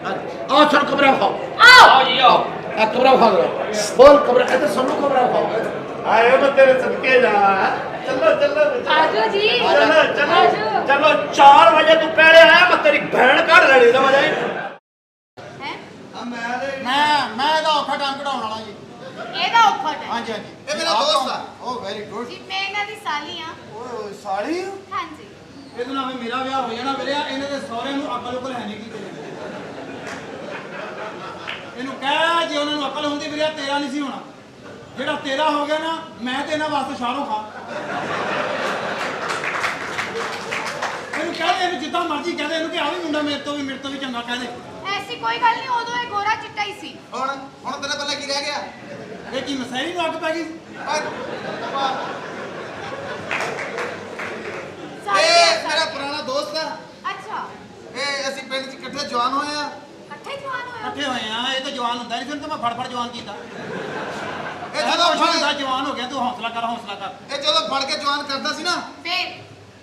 ਆਹ ਚਲ ਕਮਰਾ ਖਾਓ ਆਓ ਜੀ ਆਓ ਇਹ ਕਮਰਾ ਖਾ ਲਓ ਬੋਲ ਕਮਰਾ ਇੱਧਰ ਸਾਨੂੰ ਕਮਰਾ ਖਾਓ ਆਏ ਮੈਂ ਤੇਰੇ ਸਦਕੇ ਜਾ ਚਲੋ ਆਜੋ ਜੀ ਚਲੋ 4 ਵਜੇ ਤੂੰ ਪਹਿਲੇ ਆਇਆ ਮੈਂ ਤੇਰੀ ਭੈਣ ਕੱਢ ਲੈਣੀ ਸਮਝ ਆਈ ਮੈਂ ਇਹਦਾ ਔਖਾ ਟਾਈਮ ਕਢਾਉਣ ਵਾਲਾ ਜੀ ਇਹਦਾ ਔਖਾ ਹੈ ਹਾਂਜੀ ਹਾਂਜੀ ਇਹ ਮੇਰਾ ਦੋਸਤ ਆ ਓ ਵੈਰੀ ਗੁੱਡ ਜੀ ਮੈਂ ਇਹਨਾਂ ਦੀ ਸਾਲੀ ਆ ਓਏ ਸਾਲੀ ਹਾਂਜੀ ਇਹਦੇ ਨਾਲ ਵੀ ਮੇਰਾ ਵਿਆਹ ਹੋ ਜਾਣਾ ਵੀਰੇ ਇਹਨਾਂ ਦੇ ਸਹੁਰੇ ਨੂੰ ਅਕਲ ਉਕਲ ਹੈ ਨਹੀਂ ਕੀ ਕਰੇ ਇਹਨੂੰ ਕਹਿ ਜੇ ਉਹਨਾਂ ਨੂੰ ਅਕਲ ਹੁੰਦੀ ਵੀਰੇ ਤੇਰਾ ਨਹੀਂ ਸੀ ਹੋਣਾ ਜਿਹੜਾ ਤੇਰਾ ਹੋ ਗਿਆ ਨਾ ਮੈਂ ਤੇ ਇਹਨਾਂ ਵਾਸਤੇ ਸ਼ਾਹਰੁਖ ਖਾਨ ਇਹਨੂੰ ਕਹਦੇ ਇਹਨੂੰ ਜਿੱਦਾਂ ਮਰਜ਼ੀ ਕਹਦੇ ਇਹਨੂੰ ਕਿ ਆ ਵੀ ਮੁੰਡਾ ਮੇਰੇ ਤੋਂ ਵੀ ਚੰਗਾ ਕਹਦੇ ਐਸੀ ਕੋਈ ਗੱਲ ਨਹੀਂ ਉਦੋਂ ਇਹ ਗੋਰਾ ਚਿੱਟਾ ਹੀ ਸੀ ਹੁਣ ਤੇਰੇ ਪੱਲੇ ਕੀ ਰਹਿ ਗਿਆ ਇਹ ਕੀ ਮਸੈਰੀ ਨੂੰ ਅੱਗ ਪੈ ਗਈ ਸਾਲੀ ਇਹ ਆ, ਮੇਰਾ ਸਾਲੀ। ਪੁਰਾਣਾ ਦੋਸਤ ਆ ਅੱਛਾ ਇਹ ਅਸੀਂ ਪਿੰਡ 'ਚ ਇਕੱਠੇ ਜਵਾਨ ਹੋਏ ਆ ਇਕੱਠੇ ਜਵਾਨ ਹੋਏ ਹੋ? ਇਕੱਠੇ ਹੋਏ ਆ ਇਹ ਤਾਂ ਜਵਾਨ ਹੁੰਦਾ ਨਹੀਂ ਫਿਰ ਤਾਂ ਮੈਂ ਫੜ ਜਵਾਨ ਕੀਤਾ ਇਹ ਇਹ ਜਦੋਂ ਹੁੰਦਾ ਫੜ ਜਵਾਨ ਹੋ ਗਿਆ ਤੂੰ ਹੌਸਲਾ ਕਰ ਇਹ ਜਦੋਂ ਫੜ ਕੇ ਜਵਾਨ ਕਰਦਾ ਸੀ ਨਾ ਫੇਰ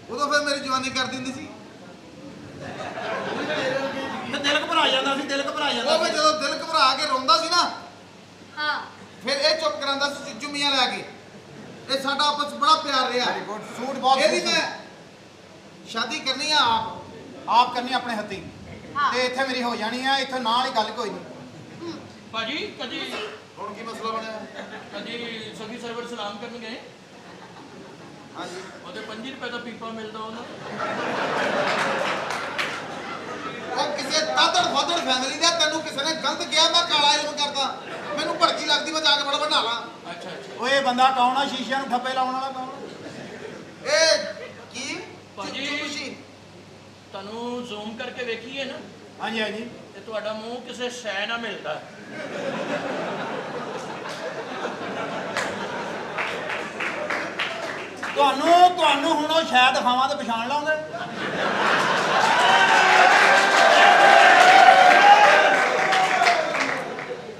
ਉਦੋਂ ਫਿਰ ਮੇਰੀ ਜਵਾਨੀ ਕਰ ਦਿੰਦੀ ਸੀ ਤੇ ਦਿਲ ਘਬਰਾ ਜਾਂਦਾ ਸੀ ਉਹ ਵੀ ਜਦੋਂ ਦਿਲ ਘਬਰਾ ਕੇ ਰੋਂਦਾ ਸੀ ਨਾ ਹਾਂ ਫਿਰ ਇਹ ਚੁੱਪ ਕਰਾਂਦਾ ਸੀ ਜੁਮੀਆਂ ਲੈ ਕੇ ਇਹ ਸਾਡਾ ਆਪਸ 'ਚ ਬੜਾ ਪਿਆਰ ਰਿਹਾ ਵੈਰੀ ਗੁੱਡ ਸੂਟ ਬਹੁਤ ਇਹਦੀ ਮੈਂ ਸ਼ਾਦੀ ਕਰਨੀ ਆ ਆਪ ਕਰਨੀ ਆਪਣੇ ਹੱਥੀਂ ਹਾਂ ਤੇ ਇੱਥੇ ਮੇਰੀ ਹੋ ਜਾਣੀ ਆ ਇੱਥੇ ਨਾਲ ਹੀ ਗੱਲ ਕੋਈ ਨਹੀਂ ਭਾਜੀ ਕਦੀ ਹੁਣ ਕੀ ਮਸਲਾ ਬਣਿਆ ਕਦੀ ਸਗੀ ਸਰਵਰ ਸਲਾਮ ਕਰਨ ਗਏ ਹਾਂਜੀ ਉਹਦੇ 5 ਰੁਪਏ ਦਾ ਪੀਪਾ ਮਿਲਦਾ ਉਹਨਾਂ ਉਹ ਕਿਸੇ ਤਾਦੜ ਫਾਦੜ ਫੈਮਿਲੀ ਦਾ ਤੈਨੂੰ ਕਿਸੇ ਨੇ ਗਲਤ ਕਿਹਾ ਮੈਂ ਕਾਲਾ ਇਲਮ ਕਰਦਾ ਮੈਨੂੰ ਭੜਕੀ ਲੱਗਦੀ ਮੈਂ ਜਾ ਕੇ ਬੜਾ ਬਣਾ ਲਾਂ ਅੱਛਾ ਓਏ ਇਹ ਬੰਦਾ ਕੌਣ ਆ ਸ਼ੀਸ਼ਿਆਂ ਨੂੰ ਠੱਪੇ ਲਾਉਣ ਵਾਲਾ ਕੌਣ ਇਹ ਕੀ ਭਾਜੀ। ਖੁਸ਼ੀ ਤੁਹਾਨੂੰ ਜ਼ੂਮ ਕਰਕੇ ਵੇਖੀਏ ਨਾ ਹਾਂਜੀ ਹਾਂਜੀ ਤੇ ਤੁਹਾਡਾ ਮੂੰਹ ਕਿਸੇ ਸ਼ੈ ਨਾਲ ਮਿਲਦਾ ਤੁਹਾਨੂੰ ਹੁਣ ਉਹ ਸ਼ਾਇਦ ਦਿਖਾਵਾਂ ਤੇ ਪਛਾਣ ਲਾਉਂਗੇ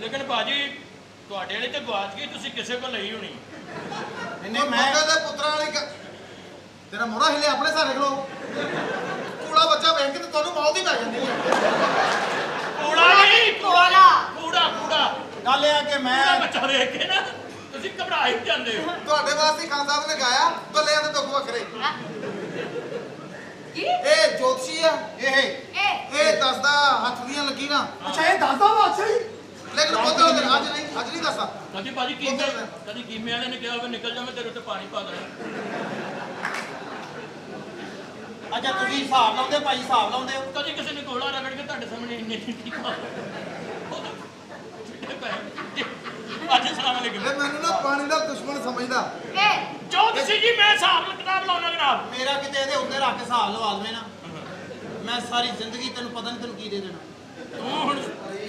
ਲੇਕਿਨ ਭਾਜੀ ਤੁਹਾਡੇ ਵਾਲੀ ਤੇ ਗਵਾਚ ਗਈ ਤੁਸੀਂ ਕਿਸੇ ਕੋਲ ਲਈ ਹੋਣੀ ਇੰਨੇ ਮੈਂ ਦੇ ਪੁੱਤਰਾਂ ਵਾਲੀ ਤੇਰਾ ਮੋੜਾ ਹਿਲੇ ਆਪਣੇ ਸਾਰੇ ਖਲੋ ਕੂੜਾ ਬੱਚਾ ਵੇਖ ਕੇ ਤੇ ਤੁਹਾਨੂੰ ਮੌਤ ਹੀ ਪੈ ਜਾਂਦੀ ਹੈ ਕੂੜਾ ਨਹੀਂ ਕੋਲਾ ਕੂੜਾ ਕੂੜਾ ਗੱਲ ਇਹ ਆ ਕਿ ਮੈਂ ਕੂੜਾ ਬੱਚਾ ਵੇਖ ਕੇ ਨਾ ਤੁਸੀਂ ਘਬਰਾ ਹੀ ਜਾਂਦੇ ਹੋ। ਤੁਹਾਡੇ ਵਾਸਤੇ ਖਾਨ ਸਾਹਿਬ ਨੇ ਗਾਇਆ ਬੱਲਿਆਂ ਦੇ ਦੁੱਖ ਵੱਖਰੇ ਕੀ ਇਹ ਜੋਤਸ਼ੀ ਆ ਇਹ ਇਹ ਦੱਸਦਾ ਹੱਥ ਦੀਆਂ ਲਕੀਰਾਂ ਅੱਛਾ ਇਹ ਦੱਸਦਾ ਵਾ ਅੱਛਾ ਜੀ ਲੇਕਿਨ ਪੁੱਤਰ ਅੱਜ ਨਹੀਂ ਦੱਸਦਾ ਕਦੀ ਭਾਜੀ ਕੀਮੇ ਕਦੀ ਕੀਮੇ ਵਾਲੇ ਨੇ ਕਿਹਾ ਵੀ ਨਿਕਲ ਜਾ ਮੈਂ ਤੇਰੇ ਉੱਤੇ ਪਾਣੀ ਪਾ ਦੇਣਾ। ਅੱਛਾ ਤੁਸੀਂ ਹਿਸਾਬ ਲਾਉਂਦੇ ਭਾਈ ਹਿਸਾਬ ਲਾਉਂਦੇ ਹੋ ਕਦੀ ਕਿਸੇ ਨੇ ਗੋਲਾ ਰਗੜ ਕੇ ਤੁਹਾਡੇ ਸਾਹਮਣੇ ਇੰਨੇ ਠੀਕ ਆ ਅੱਜ ਸਲਾਮ ਅਲੈਕੁਮ। ਇਹ ਮੈਨੂੰ ਨਾ ਪਾਣੀ ਦਾ ਦੁਸ਼ਮਣ ਸਮਝਦਾ ਜੋ ਤੁਸੀਂ ਜੀ ਮੈਂ ਹਿਸਾਬ ਕਿਤਾਬ ਲਾਉਣਾ ਜਨਾਬ। ਮੇਰਾ ਕਿਤੇ ਇਹਦੇ ਉੱਤੇ ਰੱਖ ਕੇ ਹਿਸਾਬ ਲਵਾ ਲਵੇ ਨਾ ਮੈਂ ਸਾਰੀ ਜ਼ਿੰਦਗੀ ਤੈਨੂੰ ਪਤਾ ਨਹੀਂ ਤੈਨੂੰ ਕੀ ਦੇ ਦੇਣਾ। ਤੂੰ ਹੁਣ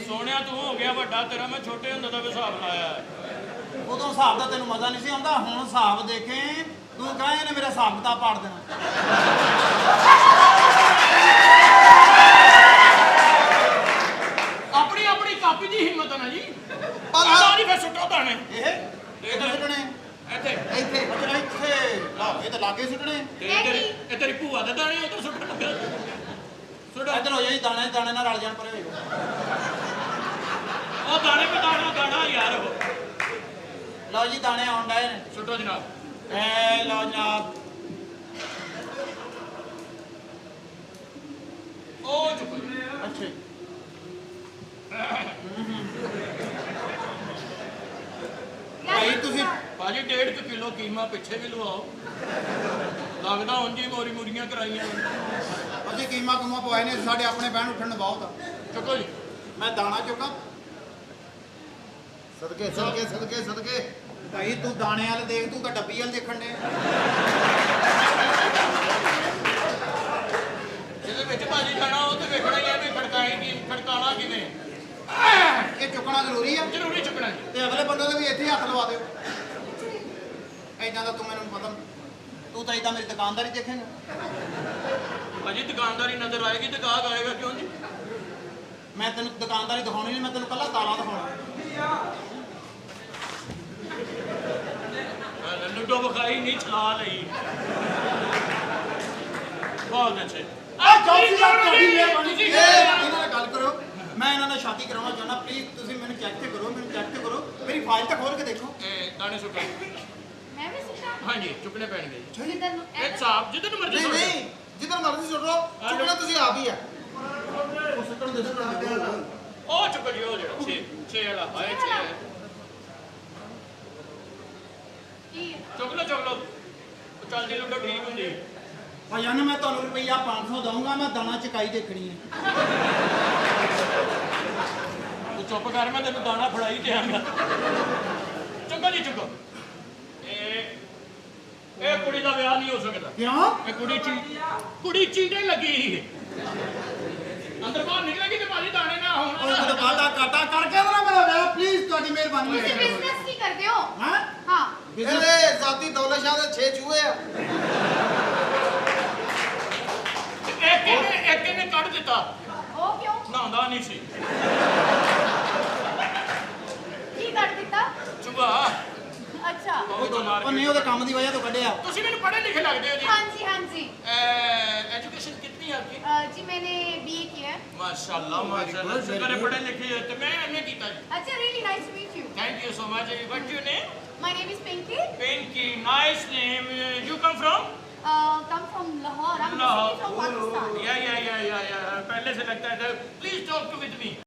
ਸੋਹਣਿਆ ਤੂੰ ਹੋ ਗਿਆ ਵੱਡਾ ਤੇਰਾ ਮੈਂ ਛੋਟੇ ਹੁੰਦਾ ਦਾ ਵੀ ਹਿਸਾਬ ਲਾਇਆ ਹੈ। ਉਦੋਂ ਹਿਸਾਬ ਦਾ ਤੈਨੂੰ ਮਜ਼ਾ ਨਹੀਂ ਸੀ ਆਉਂਦਾ ਹੁਣ ਹਿਸਾਬ ਦੇਖੇ ਤੂੰ ਕਹਾਂ ਇਹਨੇ ਮੇਰਾ ਹਿਸਾਬ ਕਿਤਾਬ ਪਾੜ ਦੇਣਾ। ਆਪਣੀ ਆਪਣੀ ਕਾਪੀ ਦੀ ਹਿੰਮਤ ਹੈ ਨਾ ਜੀ। ਪਰ ਆਹ ਜੀ ਫਿਰ ਸੁੱਟੋ ਦਾਣੇ ਇਹ ਤਾਂ ਸੁੱਟਣੇ ਇੱਥੇ ਇੱਥੇ ਅੱਛਾ ਇੱਥੇ ਲਾ ਇਹ ਤਾਂ ਲਾਗੇ ਸੁੱਟਣੇ ਇਹ ਤੇਰੀ ਭੂਆ ਦੇ ਦਾਣੇ ਉਹ ਤਾਂ ਸੁੱਟਣ ਲੱਗਾ ਸੁੱਟੋ ਇੱਧਰ ਹੋ ਜਾਈ ਦਾਣੇ ਦਾਣੇ ਨਾਲ ਰਲ ਜਾਣ ਪਰੇ ਹੋਏ ਉਹ ਦਾਣੇ ਪਟਾਣਾ ਦਾਣਾ ਯਾਰ ਉਹ ਲਓ ਜੀ ਦਾਣੇ ਆਉਣ ਡਏ ਨੇ ਸੁੱਟੋ ਜਨਾਬ। ਐ ਲਓ ਜਨਾਬ ਉਹ ਚੁੱਪ ਅੱਛਾ ਜੀ। ਭਾਈ ਤੁਸੀਂ ਭਾਜੀ 1.5 ਕਿਲੋ ਕੀਮਾ ਪਿੱਛੇ ਵੀ ਲਵਾਓ ਲੱਗਦਾ ਉਂਝ ਹੀ ਮੋਰੀ ਮੁਰੀਆਂ ਕਰਾਈਆਂ ਨੇ। ਅਸੀਂ ਕੀਮਾ ਕੁਮਾ ਪਵਾਏ ਨੇ ਸਾਡੇ ਆਪਣੇ ਬਹਿਣ ਉੱਠਣ ਨੂੰ ਬਹੁਤ ਆ ਚੁੱਕੋ ਜੀ। ਮੈਂ ਦਾਣਾ ਚੁੱਕਾਂ ਸਦਕੇ ਸਦਕੇ ਸਦਕੇ ਸਦਕੇ ਭਾਈ ਤੂੰ ਦਾਣੇ ਵਾਲ ਦੇਖ ਤੂੰ ਤਾਂ ਡੱਬੀ ਵਾਲ ਦੇਖਣ ਦੇ ਜਿਹਦੇ ਵਿੱਚ ਭਾਜੀ ਖਾਣਾ ਉਹ ਤੇ ਵੇਖਣਾ ਹੀ ਹੈ ਵੀ ਖੜਕਾਣਾ ਕਿਵੇਂ। ਇਹ ਚੁੱਕਣਾ ਜ਼ਰੂਰੀ ਆ ਜ਼ਰੂਰੀ ਚੁੱਕਣਾ ਜੀ। ਤੇ ਅਗਲੇ ਬੰਦੇ ਦੇ ਵੀ ਇੱਥੇ ਹੱਥ ਲਵਾ ਦਿਓ ਐਦਾਂ ਦਾ ਤੂੰ ਮੈਨੂੰ ਪਤਾ ਤੂੰ ਤਾਂ ਏਦਾਂ ਮੇਰੀ ਦੁਕਾਨਦਾਰੀ ਦੇਖੇਂਗਾ। ਭਾਜੀ ਦੁਕਾਨਦਾਰੀ ਨਜ਼ਰ ਆਏਗੀ ਤੇ ਗਾਹਕ ਆਏਗਾ ਕਿਉਂ ਜੀ। ਮੈਂ ਤੈਨੂੰ ਦੁਕਾਨਦਾਰੀ ਦਿਖਾਉਣੀ ਨਹੀਂ ਮੈਂ ਤੈਨੂੰ ਕੱਲਾ ਤਾਲਾ ਦਿਖਾਉਣਾ। ਲੁੱਡੋ ਵਿਖਾਈ ਨਹੀਂ ਚਲਾ ਲਈ ਬਹੁਤ ਅੱਛੇ। ਇਹਨਾਂ ਨਾਲ ਗੱਲ ਕਰੋ ਮੈਂ ਇਹਨਾਂ ਨਾਲ ਸ਼ਾਦੀ ਕਰਾਉਣਾ ਚਾਹੁੰਦਾ ਪਲੀਜ਼ ਤੁਸੀਂ ਮੈਨੂੰ ਚੈੱਕ ਤੇ ਕਰੋ ਮੇਰੀ ਫਾਈਲ ਤਾਂ ਖੋਲ ਕੇ ਦੇਖੋ। ਇਹ ਦਾਣੇ ਸੁੱਟੋ ਮੈਂ ਵੀ ਸਿੱਖਾਂ ਹਾਂਜੀ ਚੁੱਕਣੇ ਪੈਣਗੇ ਜੀ। ਜਿੱਦਨ ਨੂੰ ਇੱਕ ਸਾਹਬ ਜਿੱਦਨ ਮਰਜ਼ੀ ਨਹੀਂ ਸੁੱਟ ਦਿਓ। ਨਹੀਂ ਜਿੱਧਰ ਮਰਜ਼ੀ ਸੁੱਟ ਲਓ ਚੁੱਕਣਾ ਤੁਸੀਂ ਆਪ ਹੀ ਆ ਉਹ ਸੁੱਟਣ ਦੇ ਉਹ ਚੁੱਕ ਜੀ ਉਹ ਜਿਹੜਾ 6 ਵਾਲਾ ਹਾਏ 6 ਕੀ ਚੁੱਕ ਲਓ ਉਹ ਚੱਲਦੀ ਲੁੱਡੋ ਠੀਕ ਹੁੰਦੀ ਹੈ। ਭਾਈਆਂ ਨੂੰ ਮੈਂ ਤੁਹਾਨੂੰ ਰੁਪਈਆ 500 ਦਊਂਗਾ ਮੈਂ ਦਾਣਾ ਚਕਾਈ ਦੇਖਣੀ ਹੈ। ਤੂੰ ਚੁੱਪ ਕਰ ਮੈਂ ਤੈਨੂੰ ਦਾਣਾ ਫੜਾਈ ਦਿਆਂਗਾ। ਚੁੱਕੋ ਜੀ ਚੁੱਕੋ। ਇਹ ਕੁੜੀ ਦਾ ਵਿਆਹ ਨਹੀਂ ਹੋ ਸਕਦਾ। ਕਿਉਂ ਇਹ ਕੁੜੀ ਚੀਟੇ ਲੱਗੀ ਸੀ ਅੰਦਰ ਬਾਹਰ ਨਿਕਲੇਗੀ ਤੇ ਭਾਜੀ ਦਾਣੇ ਨਾ ਉਹ ਹੋਣ। ਤਾਂ ਕਾਟਾ ਕਰਕੇ ਨਾ ਮੇਰਾ ਵਿਆਹ ਪਲੀਜ਼ ਤੁਹਾਡੀ ਮਿਹਰਬਾਨੀ ਤੁਸੀਂ ਬਿਜ਼ਨਸ ਕੀ ਕਰਦੇ ਹੋ ਹਾਂ ਹਾਂ ਇਹਦੇ ਜ਼ਾਤੀ ਦੌਲਤ ਸ਼ਾਹ ਦੇ 6 ਚੂਹੇ ਆ ਇੱਕ ਇਹਨੇ ਕੱਢ ਦਿੱਤਾ ਉਹ ਕਿਉਂ ਨਹਾਉਂਦਾ ਨਹੀਂ ਸੀ ਕੀ ਕਰ ਦਿੱਤਾ ਚੁਗਾ ਅੱਛਾ ਬਹੁਤ ਮਾਰ ਉਹ ਨਹੀਂ ਉਹਦੇ ਕੰਮ ਦੀ ਵਜ੍ਹਾ ਤੋਂ ਕੱਢਿਆ। ਤੁਸੀਂ ਮੈਨੂੰ ਪੜ੍ਹੇ ਲਿਖੇ ਲੱਗਦੇ ਹੋ ਜੀ। हाँ जी एजुकेशन कितनी है आपकी? जी मैंने बीए किया है माशाल्लाह शुक्र है पढ़े लिखे हैं तो मैं एमए कीता है। अच्छा really nice to meet you thank you so much. What your name? My name is Pinky Pinky nice name. You come from? Come from Lahore I am from Pakistan या पहले से लगता है। Please talk to with me.